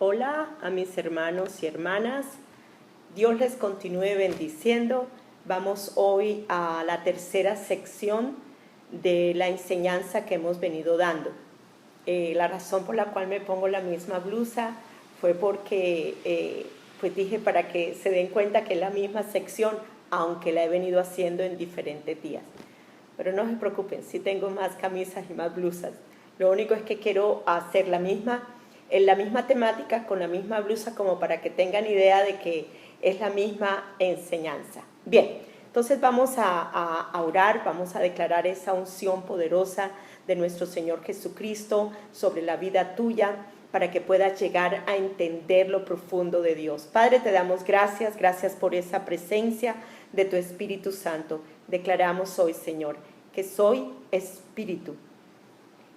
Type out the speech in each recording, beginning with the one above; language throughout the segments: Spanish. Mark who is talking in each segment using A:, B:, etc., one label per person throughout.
A: Hola a mis hermanos y hermanas, Dios les continúe bendiciendo. Vamos hoy a la tercera sección de la enseñanza que hemos venido dando. La razón por la cual me pongo la misma blusa fue porque pues dije para que se den cuenta que es la misma sección, aunque la he venido haciendo en diferentes días. Pero no se preocupen, sí tengo más camisas y más blusas. Lo único es que quiero hacer en la misma temática, con la misma blusa, como para que tengan idea de que es la misma enseñanza. Bien, entonces vamos a orar, vamos a declarar esa unción poderosa de nuestro Señor Jesucristo sobre la vida tuya, para que puedas llegar a entender lo profundo de Dios. Padre, te damos gracias por esa presencia de tu Espíritu Santo. Declaramos hoy, Señor, que soy espíritu,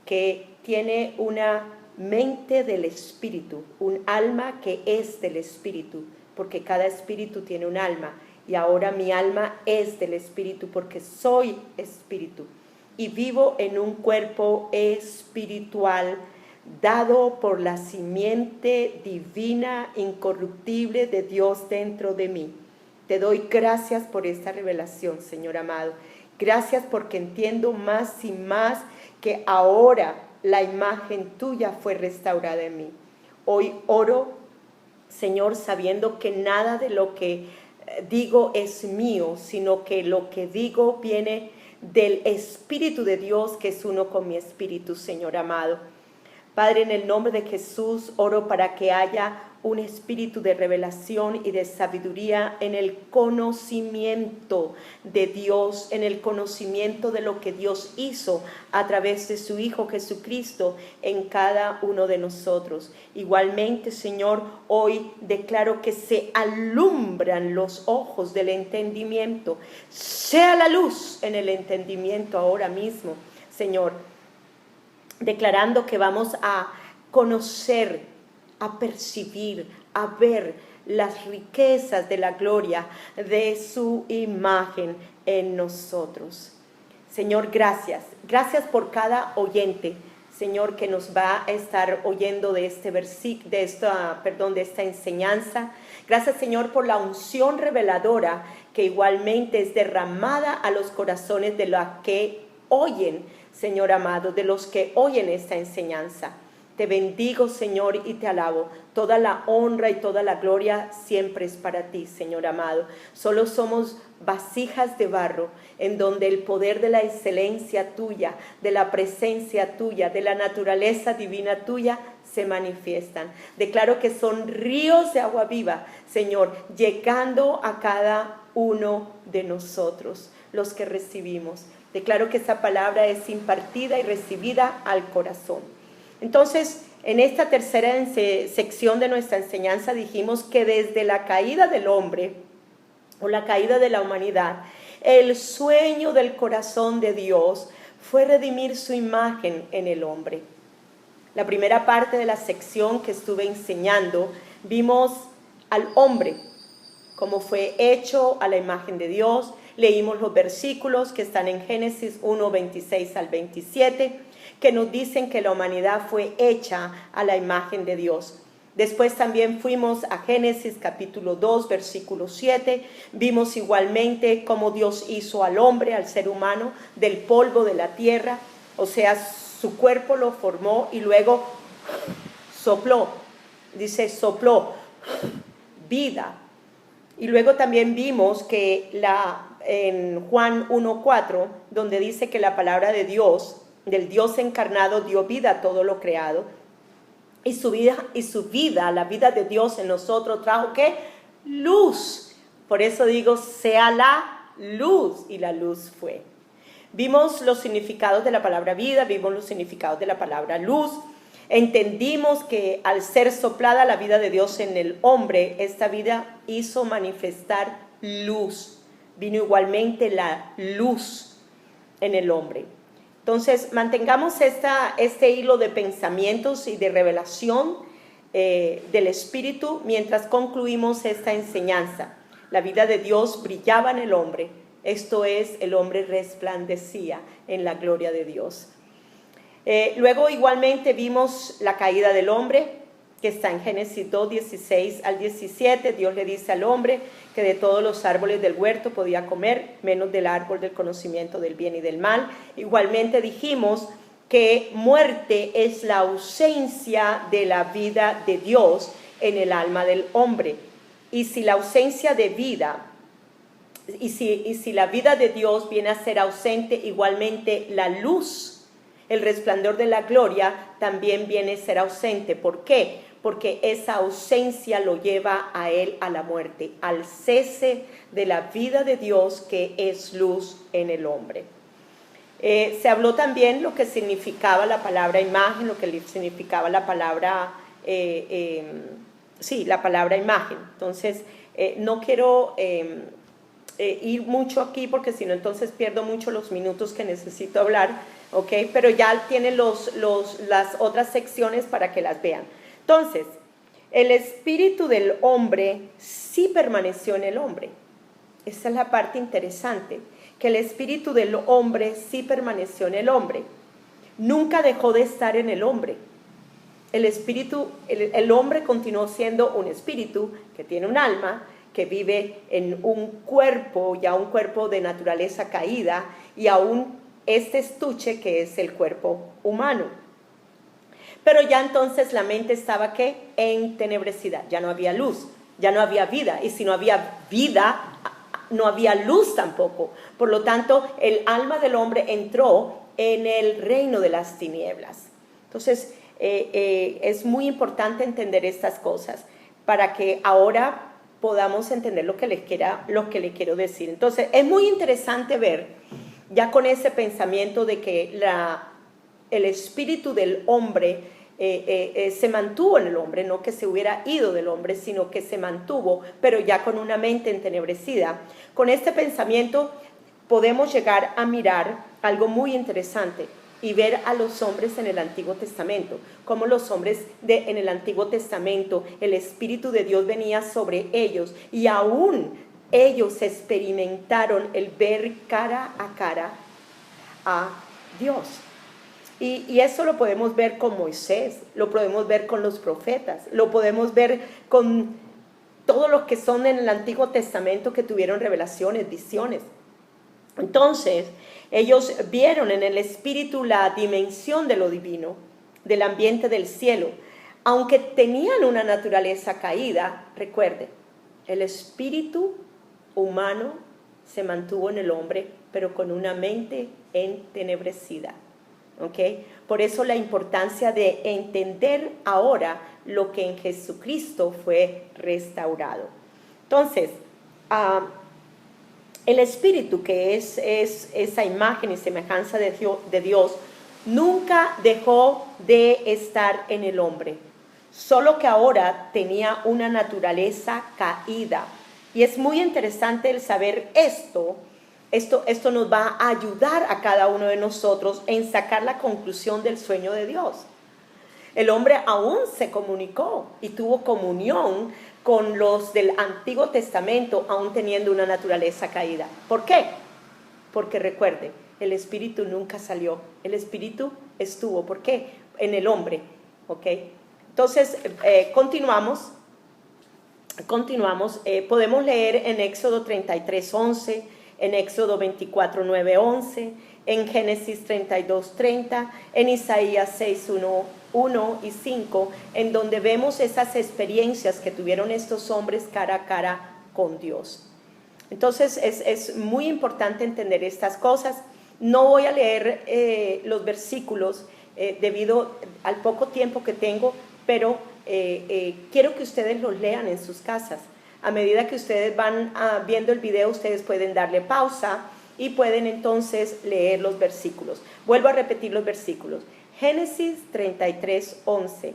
A: que tiene una mente del Espíritu, un alma que es del Espíritu, porque cada espíritu tiene un alma, y ahora mi alma es del Espíritu, porque soy espíritu, y vivo en un cuerpo espiritual, dado por la simiente divina, incorruptible de Dios dentro de mí. Te doy gracias por esta revelación, Señor amado. Gracias porque entiendo más y más que ahora la imagen tuya fue restaurada en mí. Hoy oro, Señor, sabiendo que nada de lo que digo es mío, sino que lo que digo viene del Espíritu de Dios, que es uno con mi espíritu, Señor amado. Padre, en el nombre de Jesús, oro para que haya un espíritu de revelación y de sabiduría en el conocimiento de Dios, en el conocimiento de lo que Dios hizo a través de su Hijo Jesucristo en cada uno de nosotros. Igualmente, Señor, hoy declaro que se alumbran los ojos del entendimiento. Sea la luz en el entendimiento ahora mismo, Señor, declarando que vamos a conocer, a percibir, a ver las riquezas de la gloria de su imagen en nosotros. Señor, gracias por cada oyente, Señor, que nos va a estar oyendo de esta enseñanza. Gracias, Señor, por la unción reveladora que igualmente es derramada a los corazones de los que oyen, Señor amado, de los que oyen esta enseñanza. Te bendigo, Señor, y te alabo. Toda la honra y toda la gloria siempre es para ti, Señor amado. Solo somos vasijas de barro, en donde el poder de la excelencia tuya, de la presencia tuya, de la naturaleza divina tuya, se manifiestan. Declaro que son ríos de agua viva, Señor, llegando a cada uno de nosotros, los que recibimos. Declaro que esa palabra es impartida y recibida al corazón. Entonces, en esta tercera sección de nuestra enseñanza dijimos que desde la caída del hombre o la caída de la humanidad, el sueño del corazón de Dios fue redimir su imagen en el hombre. La primera parte de la sección que estuve enseñando, vimos al hombre, cómo fue hecho a la imagen de Dios. Leímos los versículos que están en Génesis 1, 26 al 27, que nos dicen que la humanidad fue hecha a la imagen de Dios. Después también fuimos a Génesis capítulo 2, versículo 7. Vimos igualmente cómo Dios hizo al hombre, al ser humano, del polvo de la tierra. O sea, su cuerpo lo formó y luego sopló. Dice, sopló vida. Y luego también vimos que en Juan 1:4, donde dice que la palabra de Dios, del Dios encarnado, dio vida a todo lo creado. Y su vida, la vida de Dios en nosotros trajo ¿qué? Luz. Por eso digo, sea la luz, y la luz fue. Vimos los significados de la palabra vida, vimos los significados de la palabra luz. Entendimos que al ser soplada la vida de Dios en el hombre, esta vida hizo manifestar luz. Vino igualmente la luz en el hombre. Entonces, mantengamos este hilo de pensamientos y de revelación del Espíritu mientras concluimos esta enseñanza. La vida de Dios brillaba en el hombre. Esto es, el hombre resplandecía en la gloria de Dios. Luego igualmente vimos la caída del hombre, que está en Génesis 2, 16 al 17. Dios le dice al hombre que de todos los árboles del huerto podía comer, menos del árbol del conocimiento del bien y del mal. Igualmente dijimos que muerte es la ausencia de la vida de Dios en el alma del hombre. Y si la ausencia de vida, y si la vida de Dios viene a ser ausente, igualmente la luz, el resplandor de la gloria, también viene a ser ausente. ¿Por qué? Porque esa ausencia lo lleva a él a la muerte, al cese de la vida de Dios que es luz en el hombre. Se habló también lo que significaba la palabra imagen, lo que significaba la palabra, la palabra imagen. Entonces, no quiero ir mucho aquí porque si no entonces pierdo mucho los minutos que necesito hablar, ¿ok? Pero ya tienen las otras secciones para que las vean. Entonces, el espíritu del hombre sí permaneció en el hombre. Esa es la parte interesante, que el espíritu del hombre sí permaneció en el hombre. Nunca dejó de estar en el hombre. El hombre continuó siendo un espíritu que tiene un alma, que vive en un cuerpo, ya un cuerpo de naturaleza caída, y aún este estuche que es el cuerpo humano. Pero ya entonces la mente estaba ¿qué? En tenebrecidad, ya no había luz, ya no había vida, y si no había vida, no había luz tampoco. Por lo tanto, el alma del hombre entró en el reino de las tinieblas. Entonces, es muy importante entender estas cosas para que ahora podamos entender lo que le quiero decir. Entonces, es muy interesante ver, ya con ese pensamiento de que el espíritu del hombre se mantuvo en el hombre, no que se hubiera ido del hombre, sino que se mantuvo, pero ya con una mente entenebrecida. Con este pensamiento podemos llegar a mirar algo muy interesante y ver a los hombres en el Antiguo Testamento, como los hombres en el Antiguo Testamento, el Espíritu de Dios venía sobre ellos y aún ellos experimentaron el ver cara a cara a Dios. Y eso lo podemos ver con Moisés, lo podemos ver con los profetas, lo podemos ver con todos los que son en el Antiguo Testamento que tuvieron revelaciones, visiones. Entonces, ellos vieron en el Espíritu la dimensión de lo divino, del ambiente del cielo. Aunque tenían una naturaleza caída, recuerde, el espíritu humano se mantuvo en el hombre, pero con una mente entenebrecida. ¿Okay? Por eso la importancia de entender ahora lo que en Jesucristo fue restaurado. Entonces, el espíritu que es esa imagen y semejanza de Dios nunca dejó de estar en el hombre, solo que ahora tenía una naturaleza caída. Y es muy interesante el saber esto nos va a ayudar a cada uno de nosotros en sacar la conclusión del sueño de Dios. El hombre aún se comunicó y tuvo comunión con los del Antiguo Testamento, aún teniendo una naturaleza caída. ¿Por qué? Porque recuerde, el espíritu nunca salió, el espíritu estuvo. ¿Por qué? En el hombre. ¿Ok? Entonces, continuamos. Podemos leer en Éxodo 33:11, en Éxodo 24, 9, 11, en Génesis 32, 30, en Isaías 6, 1 y 5, en donde vemos esas experiencias que tuvieron estos hombres cara a cara con Dios. Entonces es muy importante entender estas cosas. No voy a leer los versículos debido al poco tiempo que tengo, pero quiero que ustedes los lean en sus casas. A medida que ustedes van viendo el video, ustedes pueden darle pausa y pueden entonces leer los versículos. Vuelvo a repetir los versículos. Génesis 33, 11.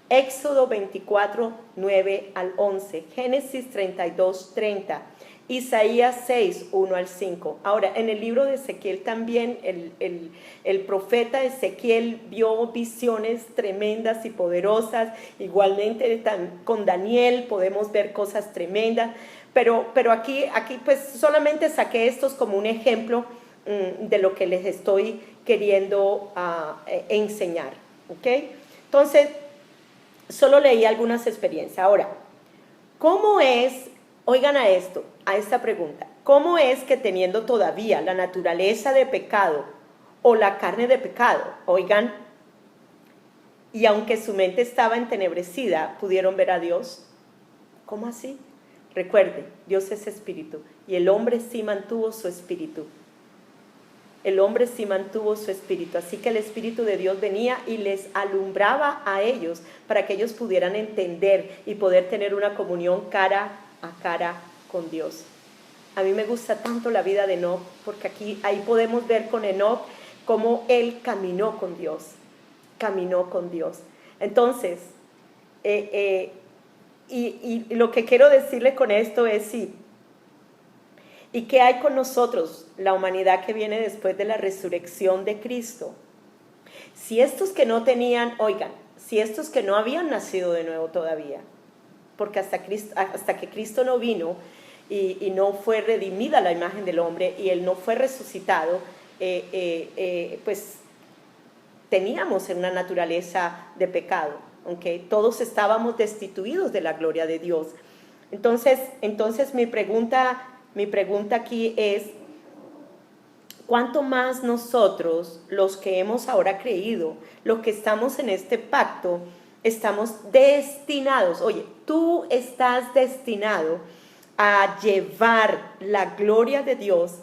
A: Éxodo 24, 9 al 11. Génesis 32, 30. Isaías 6, 1 al 5. Ahora, en el libro de Ezequiel también, el profeta Ezequiel vio visiones tremendas y poderosas. Igualmente con Daniel podemos ver cosas tremendas. Pero aquí pues solamente saqué estos como un ejemplo de lo que les estoy queriendo enseñar. ¿Ok? Entonces, solo leí algunas experiencias. Ahora, ¿cómo es, oigan a esto, a esta pregunta, cómo es que teniendo todavía la naturaleza de pecado o la carne de pecado, oigan, y aunque su mente estaba entenebrecida, pudieron ver a Dios? ¿Cómo así? Recuerde, Dios es espíritu y el hombre sí mantuvo su espíritu. El hombre sí mantuvo su espíritu, así que el Espíritu de Dios venía y les alumbraba a ellos para que ellos pudieran entender y poder tener una comunión cara a cara con Dios. A mí me gusta tanto la vida de Enoc, porque ahí podemos ver con Enoc cómo él caminó con Dios. Entonces, y lo que quiero decirle con esto es sí. ¿Y qué hay con nosotros, la humanidad que viene después de la resurrección de Cristo? Si estos que no tenían, oigan, si estos que no habían nacido de nuevo todavía, porque hasta que Cristo no vino y no fue redimida la imagen del hombre y él no fue resucitado, pues teníamos en una naturaleza de pecado, ¿okay? Todos estábamos destituidos de la gloria de Dios. Entonces mi pregunta aquí es, ¿cuánto más nosotros, los que hemos ahora creído, los que estamos en este pacto, estamos destinados? Oye, tú estás destinado a llevar la gloria de Dios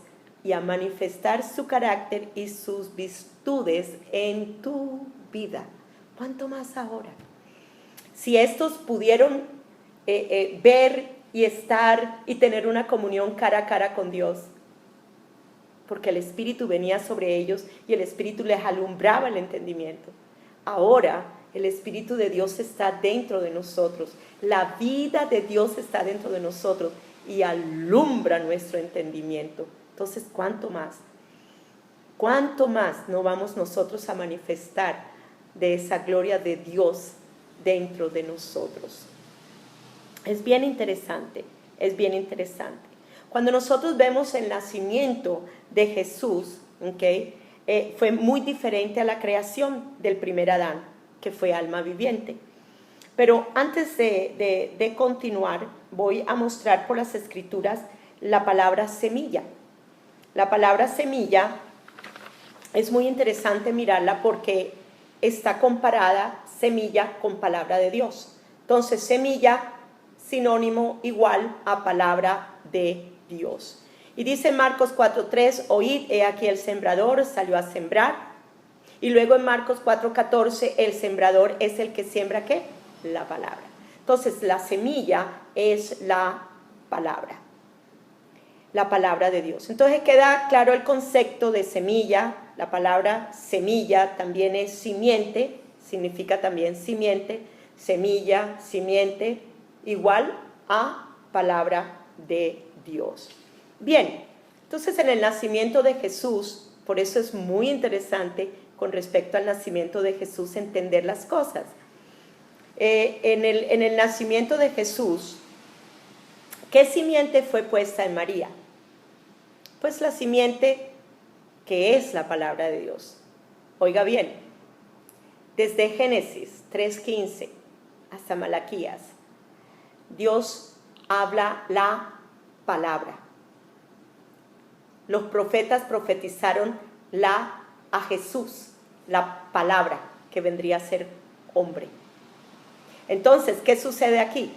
A: y a manifestar su carácter y sus virtudes en tu vida. ¿Cuánto más ahora? Si estos pudieron ver y estar y tener una comunión cara a cara con Dios, porque el Espíritu venía sobre ellos y el Espíritu les alumbraba el entendimiento. Ahora el Espíritu de Dios está dentro de nosotros, la vida de Dios está dentro de nosotros y alumbra nuestro entendimiento. Entonces, ¿cuánto más no vamos nosotros a manifestar de esa gloria de Dios dentro de nosotros? Es bien interesante. Cuando nosotros vemos el nacimiento de Jesús, ¿okay? Fue muy diferente a la creación del primer Adán, que fue alma viviente. Pero antes de continuar, voy a mostrar por las Escrituras la palabra semilla. La palabra semilla es muy interesante mirarla porque está comparada semilla con palabra de Dios. Entonces, semilla sinónimo igual a palabra de Dios. Y dice Marcos 4:3, oíd, he aquí el sembrador salió a sembrar. Y luego en Marcos 4:14, el sembrador es el que siembra, ¿qué? La palabra. Entonces, la semilla es la palabra de Dios. Entonces queda claro el concepto de semilla. La palabra semilla también es simiente, significa también simiente, semilla, simiente, igual a palabra de Dios. Bien, entonces en el nacimiento de Jesús, por eso es muy interesante con respecto al nacimiento de Jesús entender las cosas. En el nacimiento de Jesús, ¿qué simiente fue puesta en María? Pues la simiente que es la palabra de Dios. Oiga bien, desde Génesis 3:15 hasta Malaquías, Dios habla la palabra. Los profetas profetizaron a Jesús, la palabra que vendría a ser hombre. Entonces, ¿qué sucede aquí?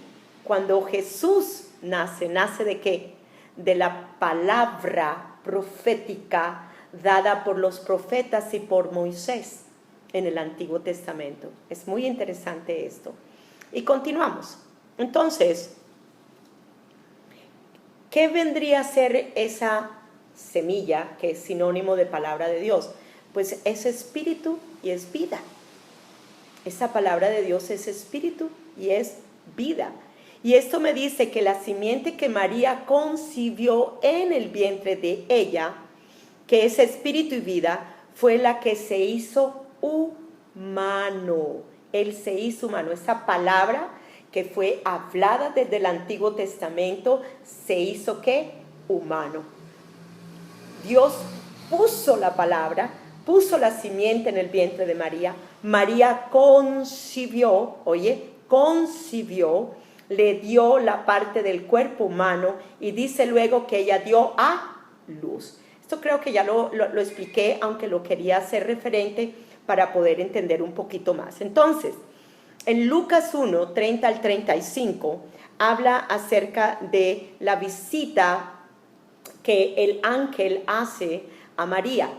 A: Cuando Jesús ¿nace de qué? De la palabra profética dada por los profetas y por Moisés en el Antiguo Testamento. Es muy interesante esto. Y continuamos. Entonces, ¿qué vendría a ser esa semilla que es sinónimo de palabra de Dios? Pues es espíritu y es vida. Esa palabra de Dios es espíritu y es vida. Y esto me dice que la simiente que María concibió en el vientre de ella, que es espíritu y vida, fue la que se hizo humano. Él se hizo humano. Esa palabra que fue hablada desde el Antiguo Testamento se hizo ¿qué? Humano. Dios puso la palabra, puso la simiente en el vientre de María. María concibió, oye, concibió, le dio la parte del cuerpo humano y dice luego que ella dio a luz. Esto creo que ya lo expliqué, aunque lo quería hacer referente para poder entender un poquito más. Entonces, en Lucas 1, 30 al 35, habla acerca de la visita que el ángel hace a María.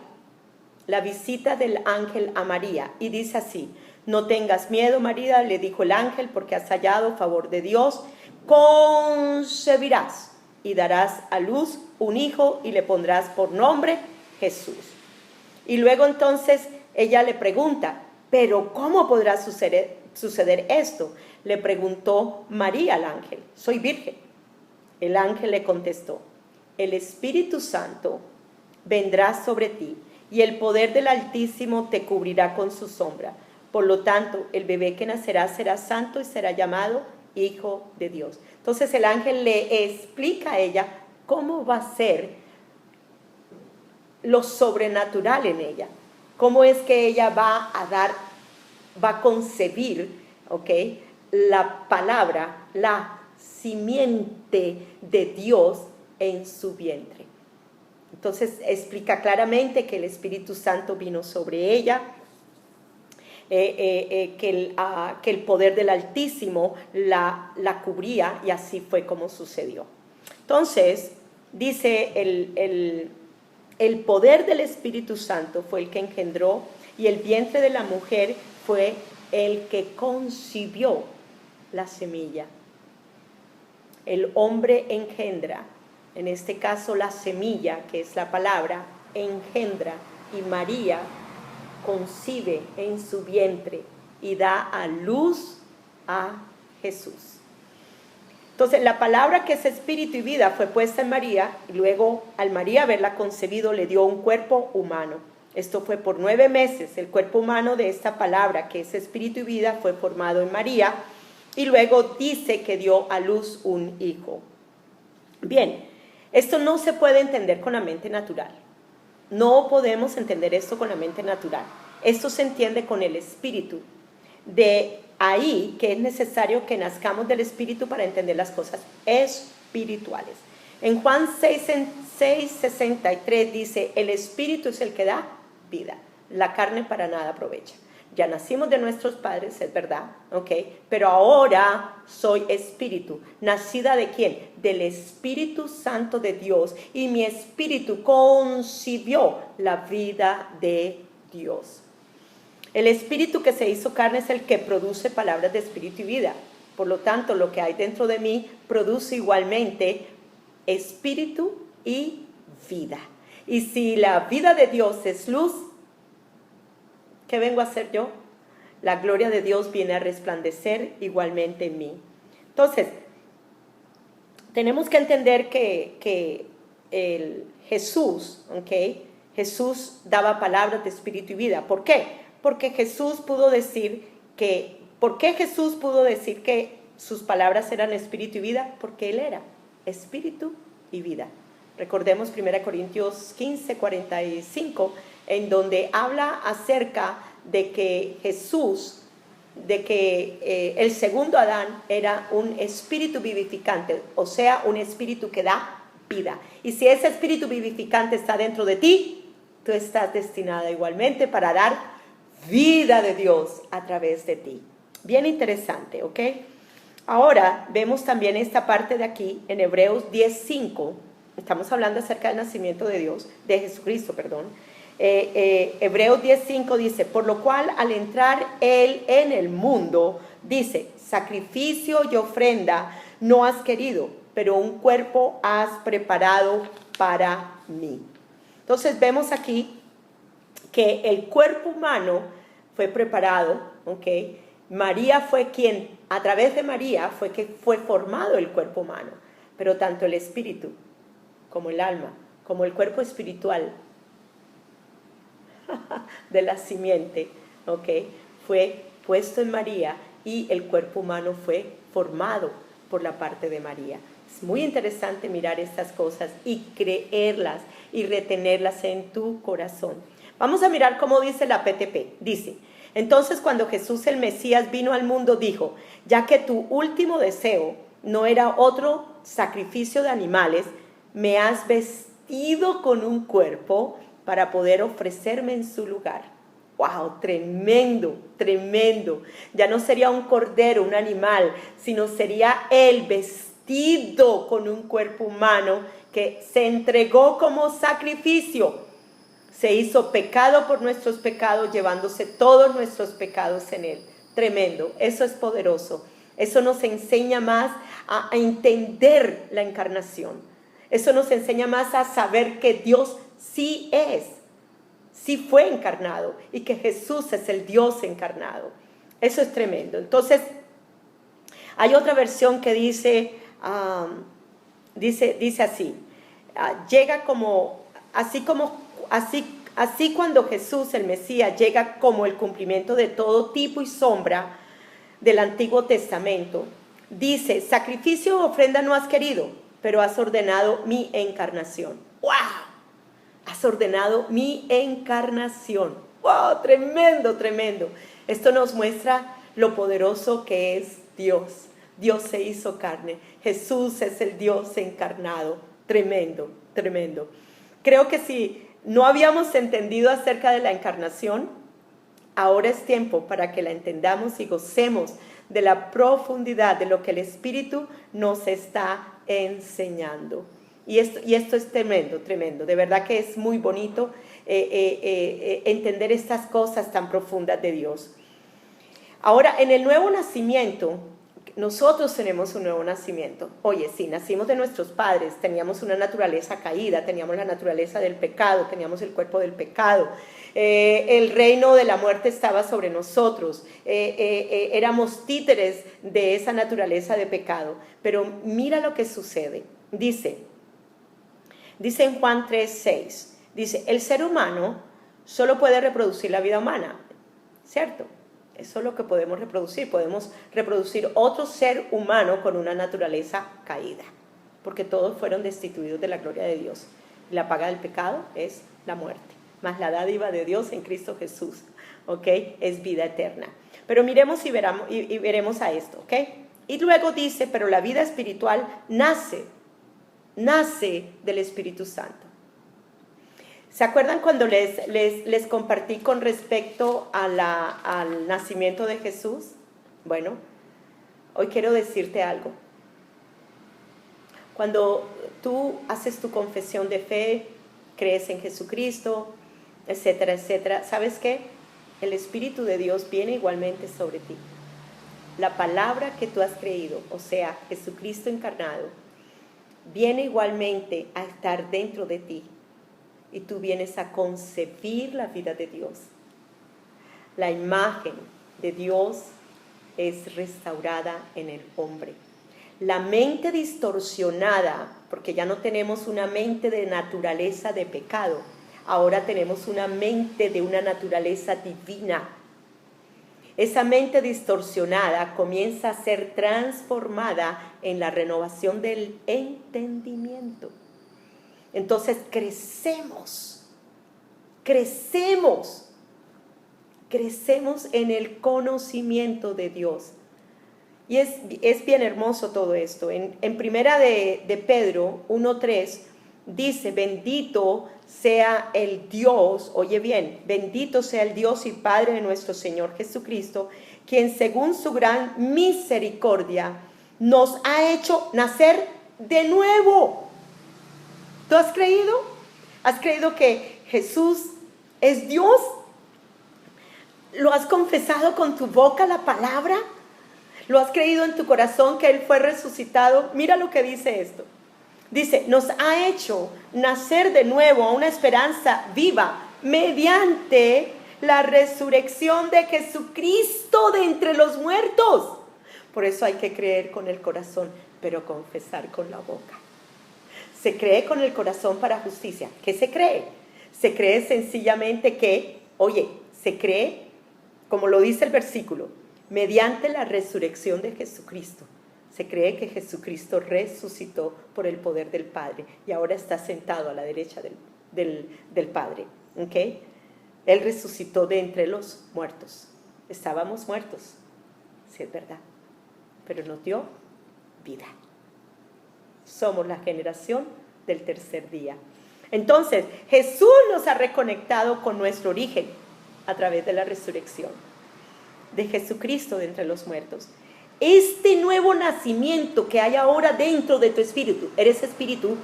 A: La visita del ángel a María. Y dice así: no tengas miedo, María, le dijo el ángel, porque has hallado favor de Dios. Concebirás y darás a luz un hijo y le pondrás por nombre Jesús. Y luego entonces ella le pregunta: ¿pero cómo podrá suceder esto? Le preguntó María al ángel: soy virgen. El ángel le contestó: el Espíritu Santo vendrá sobre ti y el poder del Altísimo te cubrirá con su sombra. Por lo tanto, el bebé que nacerá será santo y será llamado Hijo de Dios. Entonces el ángel le explica a ella cómo va a ser lo sobrenatural en ella. Cómo es que ella va a concebir, ¿ok?, la palabra, la simiente de Dios en su vientre. Entonces explica claramente que el Espíritu Santo vino sobre ella, que el poder del Altísimo la cubría, y así fue como sucedió. Entonces dice el poder del Espíritu Santo fue el que engendró, y el vientre de la mujer fue el que concibió la semilla. El hombre engendra, en este caso la semilla, que es la palabra, engendra, y María concibe en su vientre y da a luz a Jesús. Entonces la palabra, que es espíritu y vida, fue puesta en María, y luego al María haberla concebido le dio un cuerpo humano. Esto fue por 9 meses. El cuerpo humano de esta palabra, que es espíritu y vida, fue formado en María, y luego dice que dio a luz un hijo. Bien, esto no se puede entender con la mente natural. No podemos entender esto con la mente natural. Esto se entiende con el espíritu. De ahí que es necesario que nazcamos del espíritu para entender las cosas espirituales. En Juan 6:63 dice: el espíritu es el que da vida, la carne para nada aprovecha. Ya nacimos de nuestros padres, es verdad, ¿ok? Pero ahora soy espíritu. ¿Nacida de quién? Del Espíritu Santo de Dios. Y mi espíritu concibió la vida de Dios. El espíritu que se hizo carne es el que produce palabras de espíritu y vida. Por lo tanto, lo que hay dentro de mí produce igualmente espíritu y vida. Y si la vida de Dios es luz, ¿qué vengo a hacer yo? La gloria de Dios viene a resplandecer igualmente en mí. Entonces, tenemos que entender que el Jesús, ¿okay?, Jesús daba palabras de espíritu y vida. ¿Por qué? Porque Jesús pudo decir que, ¿por qué Jesús pudo decir que sus palabras eran espíritu y vida? Porque Él era espíritu y vida. Recordemos 1 Corintios 15:45, en donde habla acerca de que Jesús, de que el segundo Adán era un espíritu vivificante, o sea, un espíritu que da vida. Y si ese espíritu vivificante está dentro de ti, tú estás destinada igualmente para dar vida de Dios a través de ti. Bien interesante, ¿ok? Ahora vemos también esta parte de aquí en Hebreos 10:5. Estamos hablando acerca del nacimiento de Dios, de Jesucristo, perdón. Hebreos 10:5 dice: por lo cual al entrar Él en el mundo, dice, sacrificio y ofrenda no has querido, pero un cuerpo has preparado para mí. Entonces vemos aquí que el cuerpo humano fue preparado, ¿ok? María fue quien, a través de María fue que fue formado el cuerpo humano, pero tanto el espíritu como el alma, como el cuerpo espiritual de la simiente, ¿ok?, fue puesto en María, y el cuerpo humano fue formado por la parte de María. Es muy interesante mirar estas cosas y creerlas y retenerlas en tu corazón. Vamos a mirar cómo dice la PTP. Dice: Entonces, cuando Jesús el Mesías vino al mundo, dijo: ya que tu último deseo no era otro sacrificio de animales, me has vestido con un cuerpo para poder ofrecerme en su lugar. ¡Wow! Tremendo, tremendo. Ya no sería un cordero, un animal, sino sería Él vestido con un cuerpo humano que se entregó como sacrificio. Se hizo pecado por nuestros pecados, llevándose todos nuestros pecados en Él. Tremendo, eso es poderoso. Eso nos enseña más a entender la encarnación. Eso nos enseña más a saber que Dios sí es, sí fue encarnado y que Jesús es el Dios encarnado. Eso es tremendo. Entonces, hay otra versión que dice así: llega como, así cuando Jesús, el Mesías, llega como el cumplimiento de todo tipo y sombra del Antiguo Testamento. Dice: sacrificio o ofrenda no has querido, pero has ordenado mi encarnación. ¡Wow! Has ordenado mi encarnación. ¡Wow! Tremendo, tremendo. Esto nos muestra lo poderoso que es Dios. Dios se hizo carne. Jesús es el Dios encarnado. Tremendo, tremendo. Creo que si no habíamos entendido acerca de la encarnación, ahora es tiempo para que la entendamos y gocemos de la profundidad de lo que el Espíritu nos está enseñando. Y esto es tremendo, tremendo. De verdad que es muy bonito entender estas cosas tan profundas de Dios. Ahora, en el nuevo nacimiento, nosotros tenemos un nuevo nacimiento. Oye, sí, nacimos de nuestros padres, teníamos una naturaleza caída, teníamos la naturaleza del pecado, teníamos el cuerpo del pecado. El reino de la muerte estaba sobre nosotros. Éramos títeres de esa naturaleza de pecado. Pero mira lo que sucede. Dice en Juan 3:6, dice: el ser humano solo puede reproducir la vida humana, ¿cierto? Eso es lo que podemos reproducir otro ser humano con una naturaleza caída, porque todos fueron destituidos de la gloria de Dios. La paga del pecado es la muerte, mas la dádiva de Dios en Cristo Jesús, ¿ok? Es vida eterna. Pero miremos y veremos a esto, ¿ok? Y luego dice: pero la vida espiritual nace del Espíritu Santo. ¿Se acuerdan cuando les compartí con respecto al nacimiento de Jesús? Bueno, hoy quiero decirte algo. Cuando tú haces tu confesión de fe, crees en Jesucristo, etcétera, etcétera, ¿sabes qué? El Espíritu de Dios viene igualmente sobre ti. La palabra que tú has creído, o sea, Jesucristo encarnado, viene igualmente a estar dentro de ti. Y tú vienes a concebir la vida de Dios. La imagen de Dios es restaurada en el hombre. La mente distorsionada, porque ya no tenemos una mente de naturaleza de pecado, ahora tenemos una mente de una naturaleza divina. Esa mente distorsionada comienza a ser transformada en la renovación del entendimiento. Entonces crecemos en el conocimiento de Dios. Y es bien hermoso todo esto. En primera de Pedro 1:3 dice: bendito sea el Dios, oye bien, bendito sea el Dios y Padre de nuestro Señor Jesucristo, quien según su gran misericordia nos ha hecho nacer de nuevo. ¿Tú has creído? ¿Has creído que Jesús es Dios? ¿Lo has confesado con tu boca la palabra? ¿Lo has creído en tu corazón que Él fue resucitado? Mira lo que dice esto. Dice: nos ha hecho nacer de nuevo a una esperanza viva mediante la resurrección de Jesucristo de entre los muertos. Por eso hay que creer con el corazón, pero confesar con la boca. Se cree con el corazón para justicia. ¿Qué se cree? Se cree sencillamente que, se cree, como lo dice el versículo, mediante la resurrección de Jesucristo. Se cree que Jesucristo resucitó por el poder del Padre y ahora está sentado a la derecha del Padre. ¿Okay? Él resucitó de entre los muertos. Estábamos muertos, sí es verdad, pero nos dio vida. Somos la generación del tercer día. Entonces, Jesús nos ha reconectado con nuestro origen a través de la resurrección de Jesucristo de entre los muertos. Este nuevo nacimiento que hay ahora dentro de tu espíritu, eres espíritu,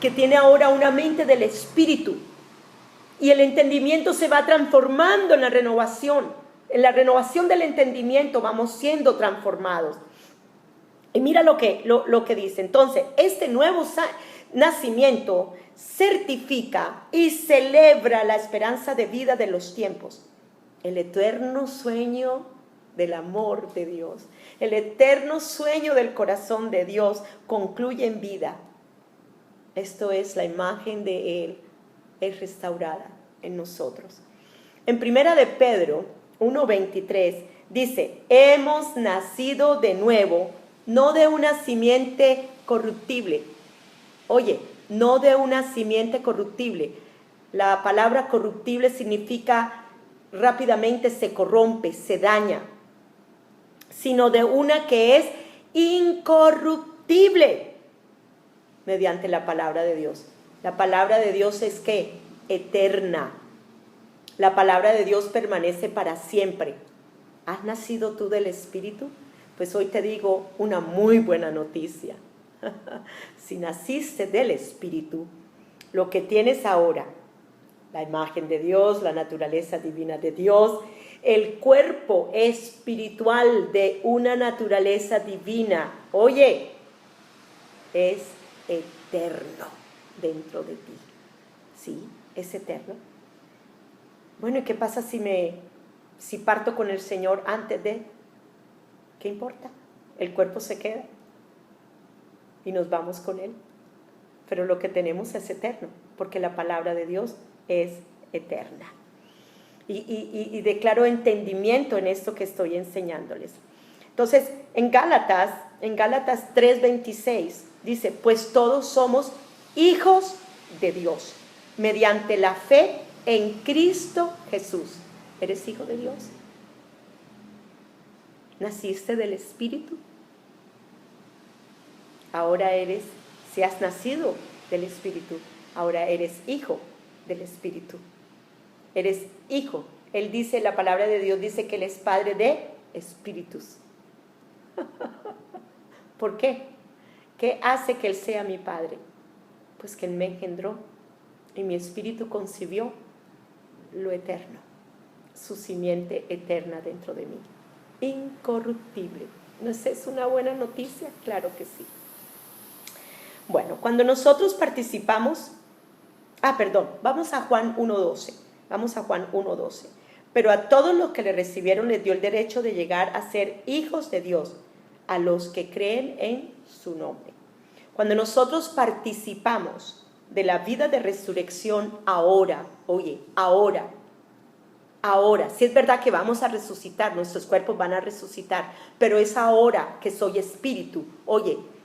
A: que tiene ahora una mente del espíritu. Y el entendimiento se va transformando en la renovación. En la renovación del entendimiento vamos siendo transformados. Y mira lo que dice. Entonces, este nuevo nacimiento certifica y celebra la esperanza de vida de los tiempos. El eterno sueño del amor de Dios. El eterno sueño del corazón de Dios concluye en vida. Esto es la imagen de Él. Es restaurada en nosotros. En primera de Pedro 1:23 dice, hemos nacido de nuevo, no de una simiente corruptible. Oye, no de una simiente corruptible. La palabra corruptible significa rápidamente se corrompe, se daña, sino de una que es incorruptible mediante la palabra de Dios. La palabra de Dios es ¿qué? Eterna. La palabra de Dios permanece para siempre. ¿Has nacido tú del Espíritu? Pues hoy te digo una muy buena noticia. Si naciste del Espíritu, lo que tienes ahora, la imagen de Dios, la naturaleza divina de Dios, el cuerpo espiritual de una naturaleza divina, oye, es eterno dentro de ti. Sí, es eterno. Bueno, ¿y qué pasa si parto con el Señor antes de? ¿Qué importa? El cuerpo se queda y nos vamos con Él. Pero lo que tenemos es eterno, porque la palabra de Dios es eterna. Y declaro entendimiento en esto que estoy enseñándoles. Entonces, en Gálatas 3:26 dice, pues todos somos hijos de Dios, mediante la fe en Cristo Jesús. ¿Eres hijo de Dios? ¿Naciste del Espíritu? Ahora si has nacido del Espíritu, ahora eres hijo del Espíritu. Eres hijo. Él dice, la palabra de Dios dice que Él es Padre de espíritus. ¿Por qué? ¿Qué hace que Él sea mi Padre? Pues que Él me engendró y mi espíritu concibió lo eterno, su simiente eterna dentro de mí. Incorruptible. ¿No es eso una buena noticia? Claro que sí. Bueno, cuando nosotros participamos, vamos a Juan 1:12. Vamos a Juan 1:12. Pero a todos los que le recibieron les dio el derecho de llegar a ser hijos de Dios, a los que creen en su nombre. Cuando nosotros participamos de la vida de resurrección ahora, si es verdad que vamos a resucitar, nuestros cuerpos van a resucitar, pero es ahora que soy espíritu,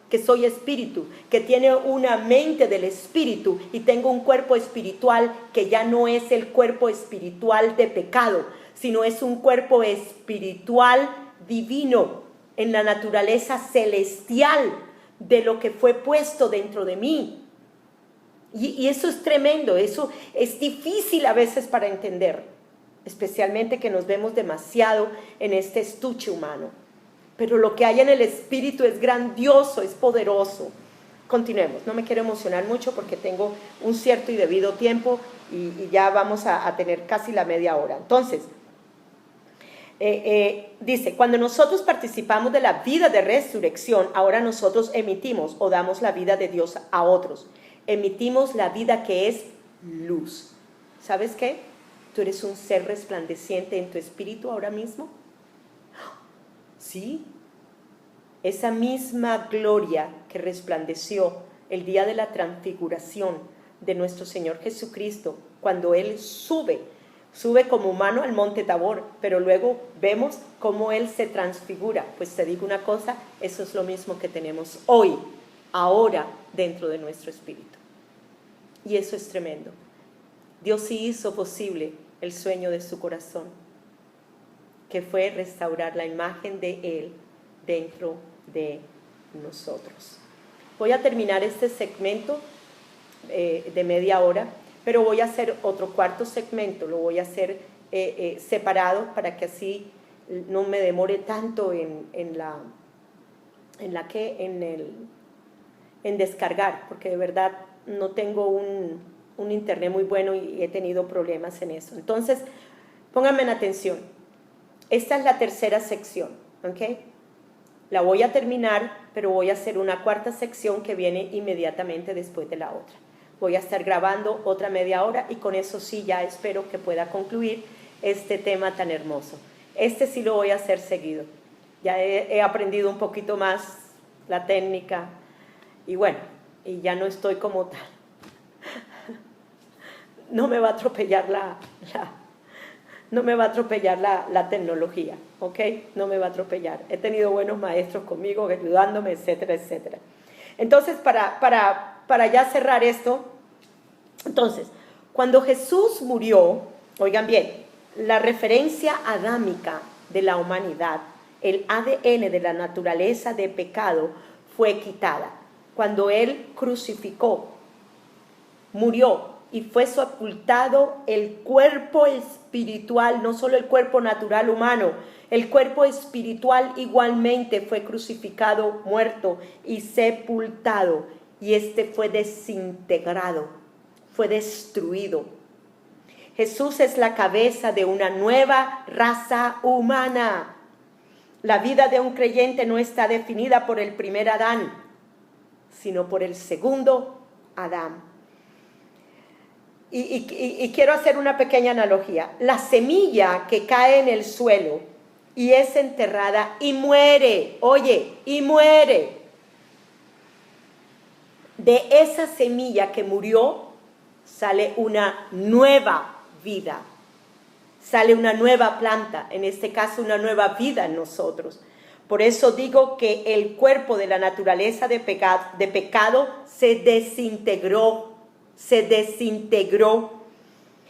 A: que soy espíritu, que tiene una mente del espíritu y tengo un cuerpo espiritual que ya no es el cuerpo espiritual de pecado, sino es un cuerpo espiritual divino en la naturaleza celestial de lo que fue puesto dentro de mí. Y eso es tremendo, eso es difícil a veces para entender, especialmente que nos vemos demasiado en este estuche humano. Pero lo que hay en el Espíritu es grandioso, es poderoso. Continuemos, no me quiero emocionar mucho porque tengo un cierto y debido tiempo y ya vamos a tener casi la media hora. Entonces, dice, cuando nosotros participamos de la vida de resurrección, ahora nosotros emitimos o damos la vida de Dios a otros. Emitimos la vida que es luz. ¿Sabes qué? Tú eres un ser resplandeciente en tu espíritu ahora mismo. Sí, esa misma gloria que resplandeció el día de la transfiguración de nuestro Señor Jesucristo, cuando Él sube como humano al monte Tabor, pero luego vemos cómo Él se transfigura. Pues te digo una cosa, eso es lo mismo que tenemos hoy, ahora, dentro de nuestro espíritu. Y eso es tremendo. Dios sí hizo posible el sueño de su corazón. que fue restaurar la imagen de Él dentro de nosotros. Voy a terminar este segmento de media hora, pero voy a hacer otro cuarto segmento, lo voy a hacer separado para que así no me demore tanto en descargar, porque de verdad no tengo un internet muy bueno y he tenido problemas en eso. Entonces, pónganme en atención. Esta es la tercera sección, ¿ok? La voy a terminar, pero voy a hacer una cuarta sección que viene inmediatamente después de la otra. Voy a estar grabando otra media hora y con eso sí ya espero que pueda concluir este tema tan hermoso. Este sí lo voy a hacer seguido. Ya he aprendido un poquito más la técnica y bueno, y ya no estoy como tal. No me va a atropellar la tecnología, ¿ok? No me va a atropellar. He tenido buenos maestros conmigo, ayudándome, etcétera, etcétera. Entonces, para ya cerrar esto, entonces, cuando Jesús murió, oigan bien, la referencia adámica de la humanidad, el ADN de la naturaleza de pecado, fue quitada. Cuando Él crucificó, murió, y fue sepultado el cuerpo espiritual, no solo el cuerpo natural humano, el cuerpo espiritual igualmente fue crucificado, muerto y sepultado, y este fue desintegrado, fue destruido. Jesús es la cabeza de una nueva raza humana. La vida de un creyente no está definida por el primer Adán, sino por el segundo Adán. Y quiero hacer una pequeña analogía. La semilla que cae en el suelo y es enterrada y muere, oye, y muere. De esa semilla que murió sale una nueva vida, sale una nueva planta, en este caso una nueva vida en nosotros. Por eso digo que el cuerpo de la naturaleza de pecado se desintegró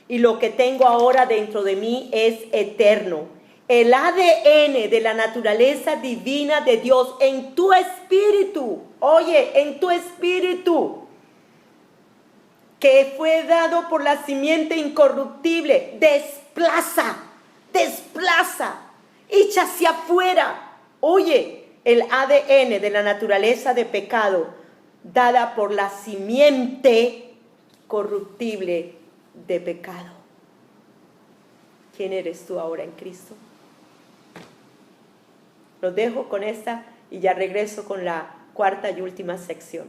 A: y lo que tengo ahora dentro de mí es eterno. El ADN de la naturaleza divina de Dios en tu espíritu, oye, en tu espíritu, que fue dado por la simiente incorruptible, desplaza, echa hacia afuera. Oye, el ADN de la naturaleza de pecado, dada por la simiente corruptible de pecado. ¿Quién eres tú ahora en Cristo? Los dejo con esta y ya regreso con la cuarta y última sección.